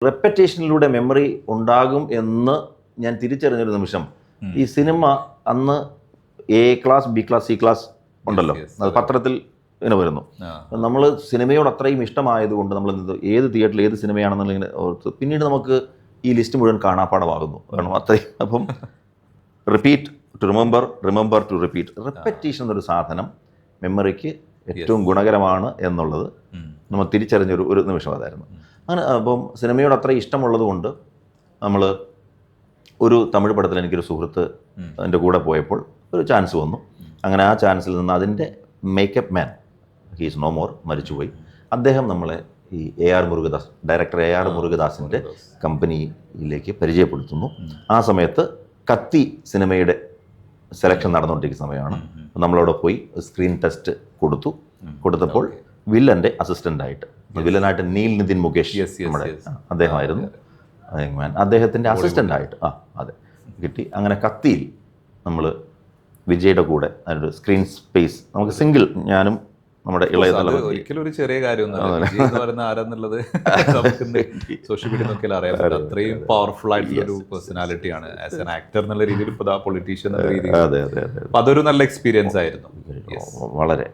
റെപ്പറ്റേഷനിലൂടെ memory ഉണ്ടാകും എന്ന് ഞാൻ തിരിച്ചറിഞ്ഞൊരു നിമിഷം, ഈ സിനിമ അന്ന് A class, B class, C class ഉണ്ടല്ലോ, അത് പത്രത്തിൽ ഇങ്ങനെ വരുന്നു. നമ്മൾ സിനിമയോട് അത്രയും ഇഷ്ടമായതുകൊണ്ട് നമ്മൾ ഏത് തിയേറ്ററിൽ ഏത് സിനിമയാണെന്നുള്ള ഇങ്ങനെ ഓർത്ത് പിന്നീട് നമുക്ക് ഈ ലിസ്റ്റ് മുഴുവൻ കാണാപ്പാടമാകുന്നു. കാരണം അത്രയും. അപ്പം repeat to remember, remember to repeat. Repetition എന്നൊരു സാധനം മെമ്മറിക്ക് ഏറ്റവും ഗുണകരമാണ് എന്നുള്ളത് നമ്മൾ തിരിച്ചറിഞ്ഞൊരു ഒരു നിമിഷം അതായിരുന്നു. അങ്ങനെ അപ്പം സിനിമയോട് അത്ര ഇഷ്ടമുള്ളത് കൊണ്ട് നമ്മൾ ഒരു തമിഴ് പടത്തിൽ എനിക്കൊരു സുഹൃത്ത് എൻ്റെ കൂടെ പോയപ്പോൾ ഒരു ചാൻസ് വന്നു. അങ്ങനെ ആ ചാൻസിൽ നിന്ന് അതിൻ്റെ makeup man, he's no more, മരിച്ചുപോയി, അദ്ദേഹം നമ്മളെ ഈ AR മുരുകദാസ്, ഡയറക്ടർ AR മുരുകദാസിൻ്റെ കമ്പനിയിലേക്ക് പരിചയപ്പെടുത്തുന്നു. ആ സമയത്ത് കത്തി സിനിമയുടെ സെലക്ഷൻ നടന്നുകൊണ്ടിരിക്കുന്ന സമയമാണ്. നമ്മളവിടെ പോയി സ്ക്രീൻ ടെസ്റ്റ് കൊടുത്തപ്പോൾ വില്ലൻ്റെ അസിസ്റ്റൻ്റായിട്ട്, വില്ലനായിട്ട് നീൽ നിതിൻ മുകേഷ് നമ്മുടെ അദ്ദേഹമായിരുന്നു അദ്ദേഹത്തിൻ്റെ അസിസ്റ്റൻ്റായിട്ട് അതെ കിട്ടി. അങ്ങനെ കത്തിയിൽ നമ്മൾ വിജയുടെ കൂടെ അതിനൊരു സ്ക്രീൻ സ്പേസ് നമുക്ക് സിംഗിൾ, ഞാനും നമ്മുടെ ഇളയ ഒരിക്കലും ഒരു ചെറിയ കാര്യമൊന്നും ആരെന്നുള്ളത് സോഷ്യൽ മീഡിയ നോക്കിയാൽ അറിയാൻ പറ്റും. അത്രയും പവർഫുൾ ആയിട്ടുള്ള ഒരു പേഴ്സണാലിറ്റിയാണ് ആസ് എൻ ആക്ടർ എന്നുള്ള രീതിയിൽ, ഇപ്പോൾ പൊളിറ്റീഷ്യൻ എന്ന രീതിയിൽ. അതൊരു നല്ല എക്സ്പീരിയൻസ് ആയിരുന്നു. വളരെ